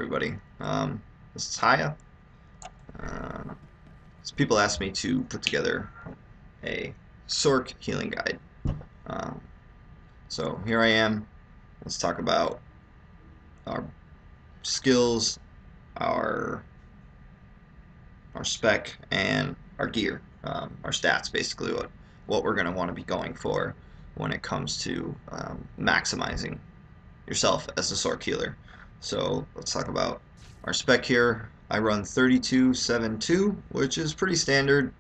everybody. This is Hiya. So people asked me to put together a Sorc healing guide. Um, so here I am. Let's talk about our skills, our spec, and our gear, our stats, basically what we're going to want to be going for when it comes to maximizing yourself as a Sorc healer. So let's talk about our spec here. I run 3272, which is pretty standard.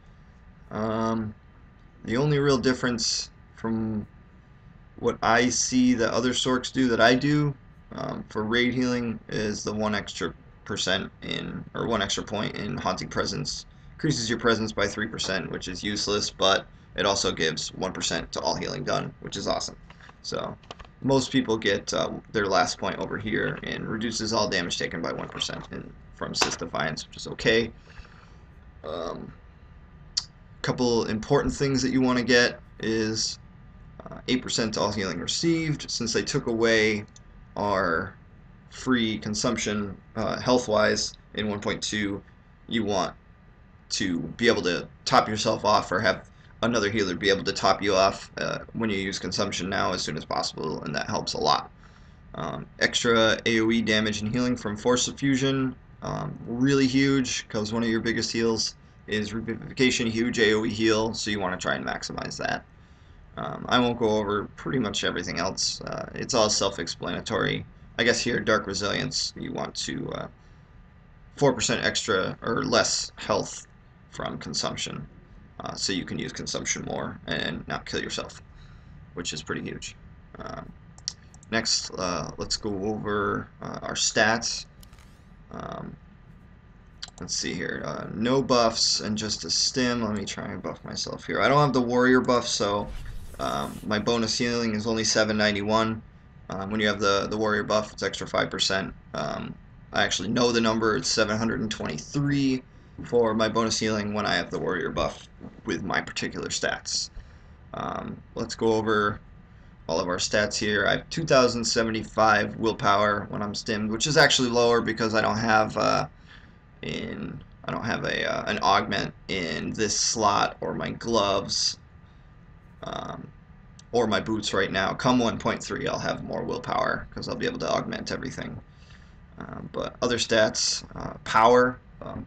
The only real difference from what I see that other Sorcs do that I do for raid healing is the 1 extra% in, or 1 extra point in Haunting Presence. Increases your presence by 3%, which is useless, but it also gives 1% to all healing done, which is awesome. So most people get their last point over here and reduces all damage taken by 1% from Sys Defiance, which is okay. Couple important things that you want to get is 8% to all healing received. Since they took away our free consumption health-wise in 1.2, you want to be able to top yourself off or have another healer be able to top you off when you use consumption now as soon as possible, and that helps a lot. Extra AoE damage and healing from Force of Fusion, really huge, because one of your biggest heals is Revivification, huge AoE heal, so you want to try and maximize that. I won't go over pretty much everything else. It's all self-explanatory. I guess here, Dark Resilience, you want to 4% extra or less health from consumption, so you can use consumption more and not kill yourself, which is pretty huge. Next, let's go over our stats. Let's see here. No buffs and just a stim. Let me try and buff myself here. I don't have the warrior buff, so my bonus healing is only 791. When you have the warrior buff, it's extra 5%. I actually know the number. It's 723 for my bonus healing when I have the warrior buff with my particular stats. Let's go over all of our stats here. I have 2075 willpower when I'm stimmed, which is actually lower because I don't have an augment in this slot or my gloves or my boots right now. Come 1.3, I'll have more willpower because I'll be able to augment everything. But other stats, power,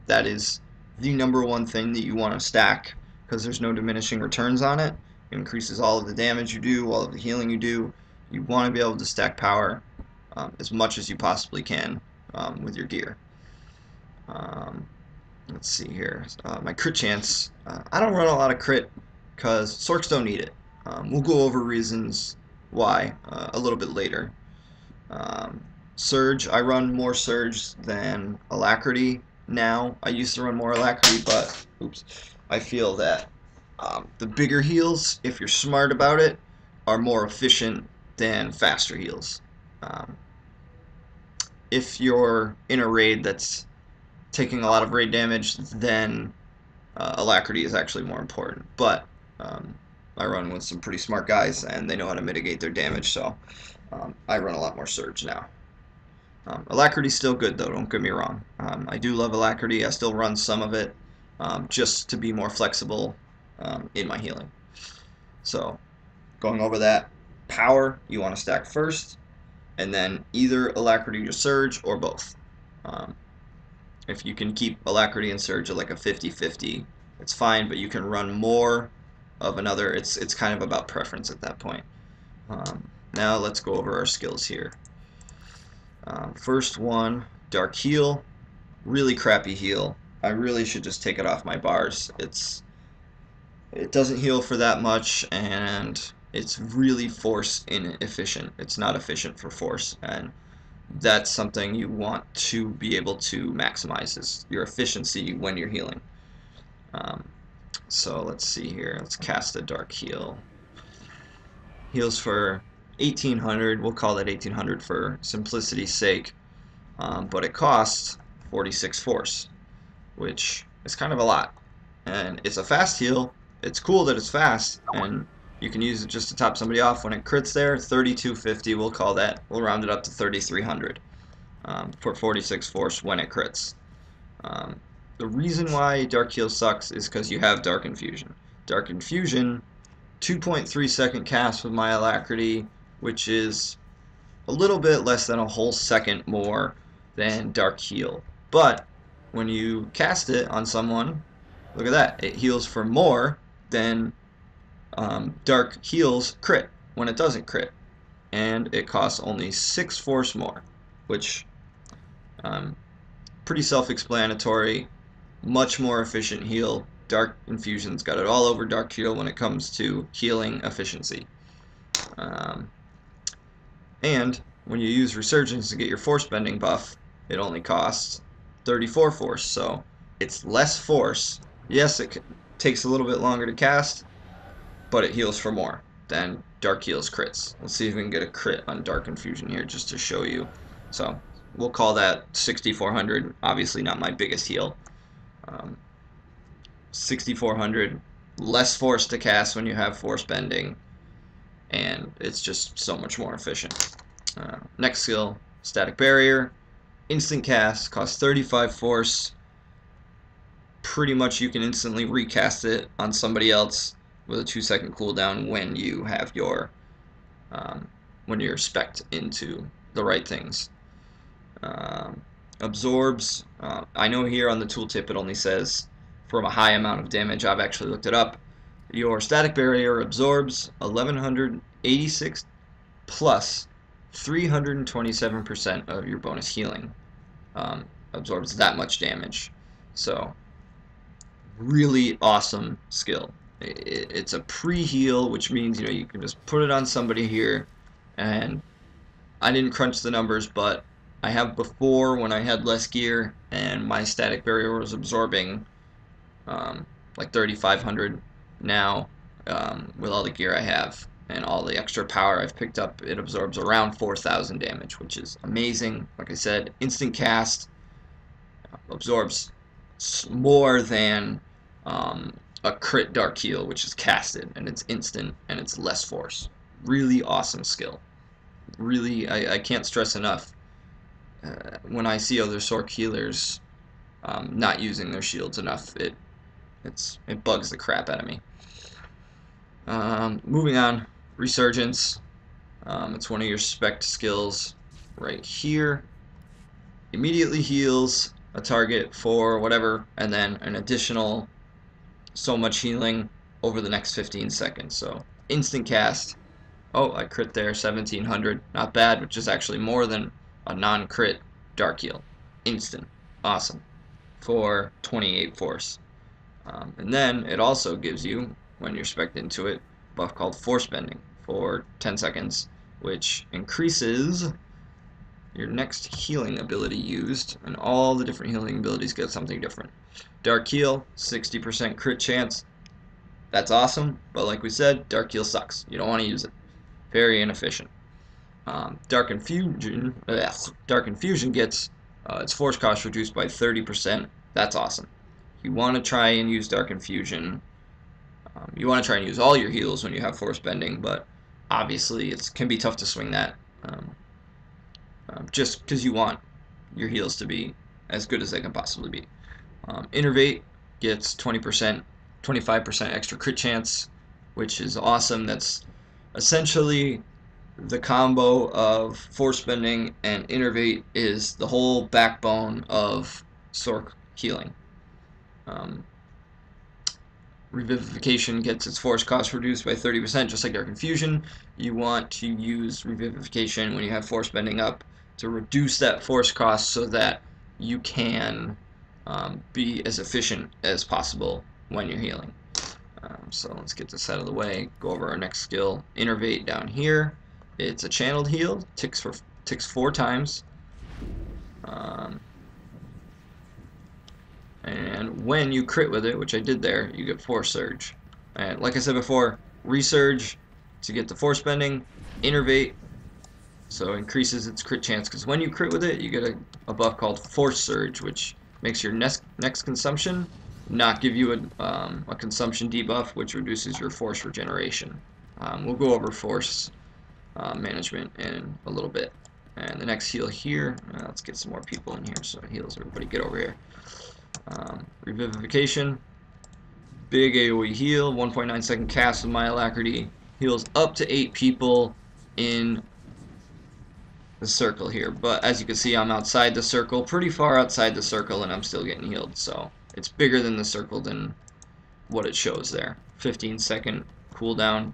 that is the #1 thing that you want to stack because there's no diminishing returns on it. It increases all of the damage you do, all of the healing you do. You want to be able to stack power as much as you possibly can with your gear. Let's see here. My crit chance. I don't run a lot of crit because Sorcs don't need it. We'll go over reasons why a little bit later. Surge. I run more Surge than Alacrity now. I used to run more Alacrity, but I feel that the bigger heals, if you're smart about it, are more efficient than faster heals. If you're in a raid that's taking a lot of raid damage, then Alacrity is actually more important. But I run with some pretty smart guys, and they know how to mitigate their damage, so I run a lot more Surge now. Alacrity's still good, though, don't get me wrong. I do love Alacrity. I still run some of it just to be more flexible in my healing. So, going over that, power, you want to stack first, and then either Alacrity or Surge, or both. If you can keep Alacrity and Surge at like a 50-50, it's fine, but you can run more of another. It's kind of about preference at that point. Now let's go over our skills here. First one, Dark Heal. Really crappy heal. I really should just take it off my bars. It doesn't heal for that much, and it's really force inefficient. It's not efficient for force, and that's something you want to be able to maximize, is your efficiency when you're healing. So let's see here. Let's cast a Dark Heal. Heals for 1800. We'll call that 1800 for simplicity's sake. But it costs 46 force, which is kind of a lot. And it's a fast heal. It's cool that it's fast, and you can use it just to top somebody off when it crits there. 3250, we'll call that. We'll round it up to 3300. for 46 force when it crits. The reason why Dark Heal sucks is because you have Dark Infusion. Dark Infusion, 2.3 second cast with my Alacrity, which is a little bit less than a whole second more than Dark Heal. But when you cast it on someone, look at that, it heals for more than Dark Heal's crit when it doesn't crit. And it costs only 6 force more, which pretty self-explanatory, much more efficient heal. Dark Infusion's got it all over Dark Heal when it comes to healing efficiency. And when you use Resurgence to get your force bending buff, it only costs 34 force, so it's less force. Yes, it takes a little bit longer to cast, but it heals for more than Dark Heal's crits. Let's see if we can get a crit on Dark Infusion here just to show you. So we'll call that 6400, obviously not my biggest heal. 6400, less force to cast when you have force bending, and it's just so much more efficient. Next skill, Static Barrier. Instant cast, costs 35 force. Pretty much you can instantly recast it on somebody else with a 2-second cooldown when you have your when you're spec'd into the right things. Absorbs, I know here on the tooltip it only says from a high amount of damage. I've actually looked it up. Your Static Barrier absorbs 1186 plus 327% of your bonus healing. Absorbs that much damage. So really awesome skill. It's a pre-heal, which means you can just put it on somebody here, and I didn't crunch the numbers, but I have before when I had less gear and my Static Barrier was absorbing like 3,500. Now with all the gear I have and all the extra power I've picked up, it absorbs around 4,000 damage, which is amazing. Like I said, instant cast, absorbs more than a crit Dark Heal, which is casted, and it's instant, and it's less force. Really awesome skill. Really, I can't stress enough. When I see other Sorc healers not using their shields enough, it bugs the crap out of me. Moving on, Resurgence. It's one of your spec skills right here. Immediately heals a target for whatever, and then an additional so much healing over the next 15 seconds. So instant cast. Oh, I crit there, 1700. Not bad, which is actually more than a non-crit Dark Heal. Instant. Awesome. For 28 force. And then it also gives you, when you're spec'd into it, a buff called Force Bending for 10 seconds, which increases your next healing ability used, and all the different healing abilities get something different. Dark Heal, 60% crit chance. That's awesome, but like we said, Dark Heal sucks. You don't want to use it. Very inefficient. Dark Infusion gets its force cost reduced by 30%. That's awesome. You want to try and use Dark Infusion. You want to try and use all your heals when you have force bending, but obviously it can be tough to swing that. Just because you want your heals to be as good as they can possibly be. Innervate gets 20%, 25% extra crit chance, which is awesome. That's essentially the combo of force bending and Innervate is the whole backbone of Sorc healing. Revivification gets its force cost reduced by 30%, just like Dark Infusion. You want to use Revivification when you have force bending up to reduce that force cost so that you can be as efficient as possible when you're healing. So let's get this out of the way, go over our next skill. Innervate down here. It's a channeled heal, ticks 4 times. And when you crit with it, which I did there, you get Force Surge. And like I said before, Resurge to get the force bending, Innervate, so increases its crit chance, because when you crit with it, you get a buff called Force Surge, which makes your next consumption not give you a consumption debuff, which reduces your force regeneration. We'll go over force management in a little bit. And the next heal here, let's get some more people in here so it heals everybody. Get over here. Revivification, big AoE heal, 1.9 second cast with my alacrity, heals up to 8 people in the circle here. But as you can see, I'm outside the circle, pretty far outside the circle, and I'm still getting healed. So it's bigger than the circle than what it shows there. 15-second cooldown.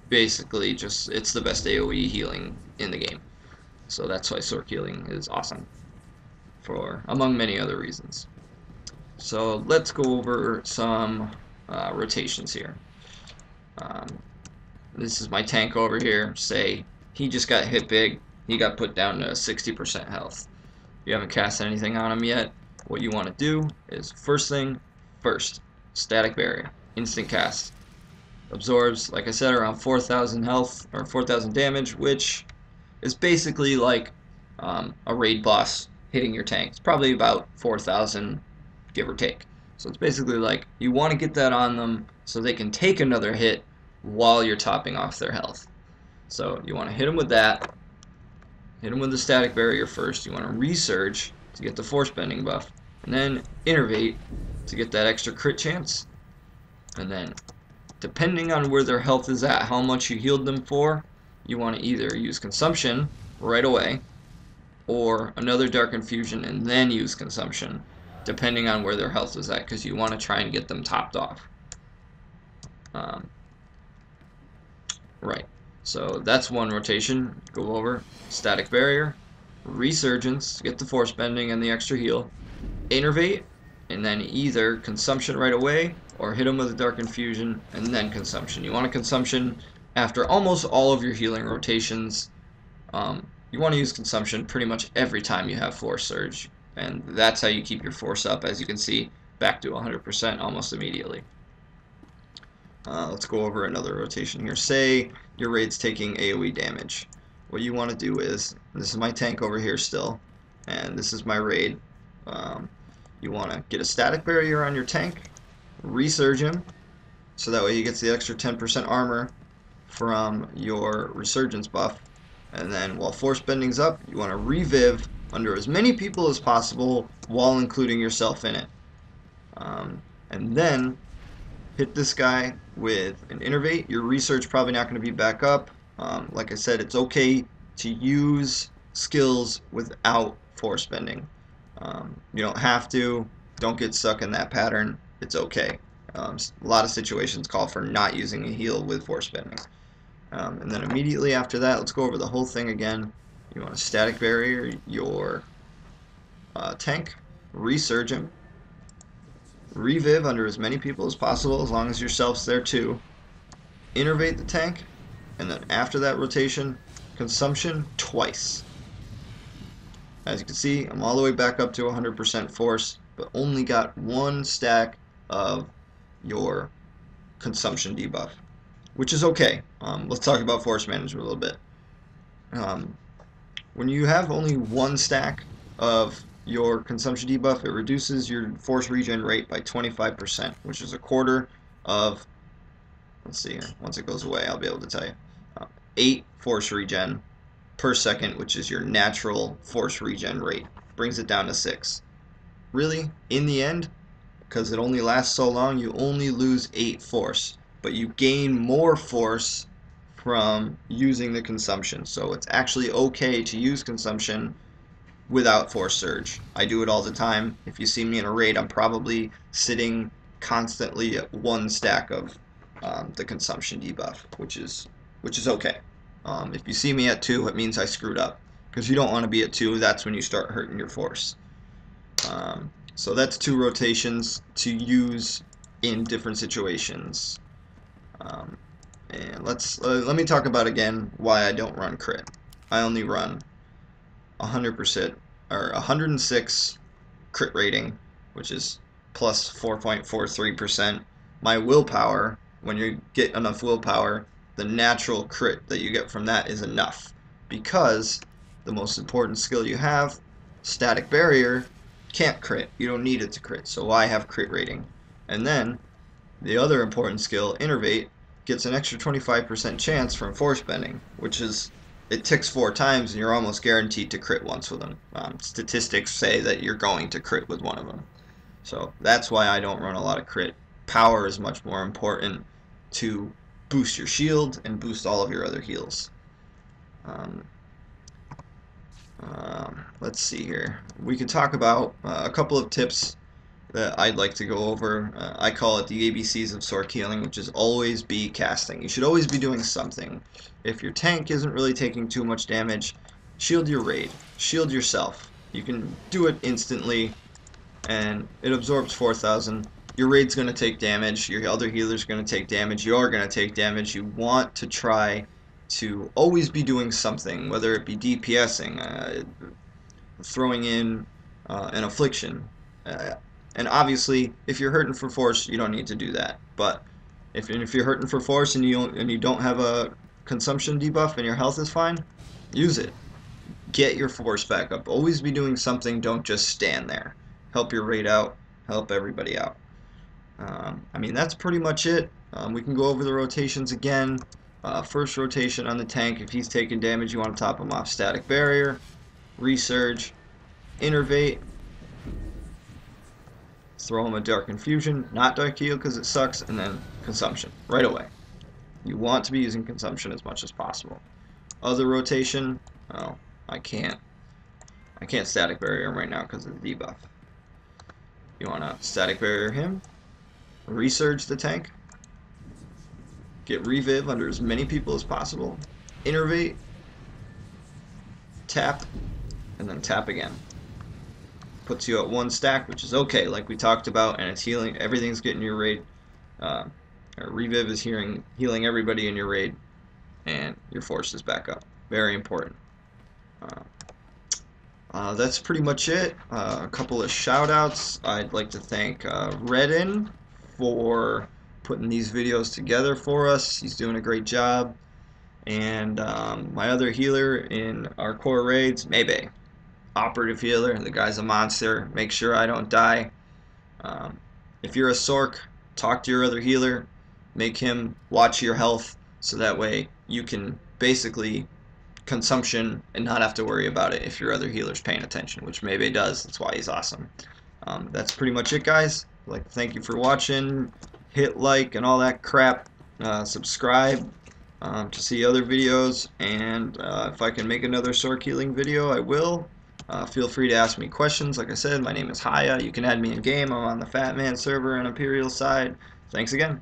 Basically, just it's the best AoE healing in the game. So that's why Sorc healing is awesome, for among many other reasons. So let's go over some rotations here. This is my tank over here. Say he just got hit big. He got put down to 60% health. You haven't cast anything on him yet. What you want to do is first thing first, static barrier, instant cast. Absorbs, like I said, around 4,000 health or 4,000 damage, which is basically like a raid boss hitting your tank. It's probably about 4,000, give or take. So it's basically like you want to get that on them so they can take another hit while you're topping off their health. So you want to hit them with that. Hit them with the static barrier first. You want to resurge to get the force bending buff, and then innervate to get that extra crit chance. And then, depending on where their health is at, how much you healed them for, you want to either use consumption right away, or another dark infusion and then use consumption, depending on where their health is at, because you want to try and get them topped off. Right. So that's one rotation. Go over static barrier, resurgence, get the force bending and the extra heal, innervate, and then either consumption right away or hit them with a dark infusion and then consumption. You want a consumption after almost all of your healing rotations. You want to use consumption pretty much every time you have force surge, and that's how you keep your force up, as you can see, back to 100% almost immediately. Let's go over another rotation here. Say your raid's taking AoE damage. What you want to do is, this is my tank over here still, and this is my raid. You want to get a static barrier on your tank, resurge him, so that way he gets the extra 10% armor from your resurgence buff. And then while force bending's up, you want to reviv under as many people as possible while including yourself in it. And then hit this guy with an innervate. Your research probably not going to be back up. Like I said, it's okay to use skills without force bending. You don't have to. Don't get stuck in that pattern. It's okay. A lot of situations call for not using a heal with force bending. And then immediately after that, let's go over the whole thing again. You want to static barrier your tank, resurge him, reviv under as many people as possible, as long as yourself's there too. Innervate the tank, and then after that rotation, consumption twice. As you can see, I'm all the way back up to 100% force, but only got one stack of your consumption debuff, which is okay. Let's talk about force management a little bit. When you have only one stack of your consumption debuff, it reduces your force regen rate by 25%, which is a quarter of, let's see here, once it goes away I'll be able to tell you, 8 force regen per second, which is your natural force regen rate. Brings it down to 6. Really, in the end, because it only lasts so long, you only lose 8 force, but you gain more force from using the consumption. So it's actually okay to use consumption without force surge. I do it all the time. If you see me in a raid, I'm probably sitting constantly at 1 stack of the consumption debuff, which is okay. If you see me at 2, it means I screwed up, because you don't want to be at 2. That's when you start hurting your force. So that's 2 rotations to use in different situations. And let me talk about again why I don't run crit. I only run 100% or 106 crit rating, which is plus 4.43%. My willpower, when you get enough willpower, the natural crit that you get from that is enough, because the most important skill you have, static barrier, can't crit. You don't need it to crit, so I have crit rating. And then the other important skill, innervate, gets an extra 25% chance from force bending, which is it ticks 4 times, and you're almost guaranteed to crit once with them. Statistics say that you're going to crit with one of them. So that's why I don't run a lot of crit. Power is much more important to boost your shield and boost all of your other heals. Um, let's see here. We could talk about a couple of tips that I'd like to go over. I call it the ABCs of Sorc healing, which is always be casting. You should always be doing something. If your tank isn't really taking too much damage, shield your raid. Shield yourself. You can do it instantly, and it absorbs 4,000. Your raid's going to take damage. Your other healer's going to take damage. You're going to take damage. You want to try to always be doing something, whether it be DPSing, throwing in an affliction. And obviously, if you're hurting for force, you don't need to do that. But if you're hurting for force and you don't have a consumption debuff and your health is fine, use it. Get your force back up. Always be doing something. Don't just stand there. Help your raid out. Help everybody out. I mean, that's pretty much it. We can go over the rotations again. First rotation on the tank. If he's taking damage, you want to top him off static barrier, resurge, innervate, throw him a dark infusion, not dark heal because it sucks, and then consumption right away. You want to be using consumption as much as possible. Other rotation, oh, I can't static barrier him right now because of the debuff. You want to static barrier him, resurge the tank, get reviv under as many people as possible, innervate, tap, and then tap again. Puts you at 1 stack, which is okay, like we talked about, and it's healing. Everything's getting your raid. Reviv is healing everybody in your raid, and your force is back up. Very important. That's pretty much it. A couple of shout outs. I'd like to thank Redden for putting these videos together for us. He's doing a great job. And my other healer in our core raids, Maybe. Operative healer, the guy's a monster. Make sure I don't die. If you're a Sorc, talk to your other healer. Make him watch your health so that way you can basically consumption and not have to worry about it if your other healer's paying attention, which Maybe does. That's why he's awesome. That's pretty much it, guys. I'd like to thank you for watching. Hit like and all that crap. Subscribe to see other videos, and if I can make another Sorc healing video, I will. Feel free to ask me questions. Like I said, my name is Hiya. You can add me in game. I'm on the Fatman server and Imperial side. Thanks again.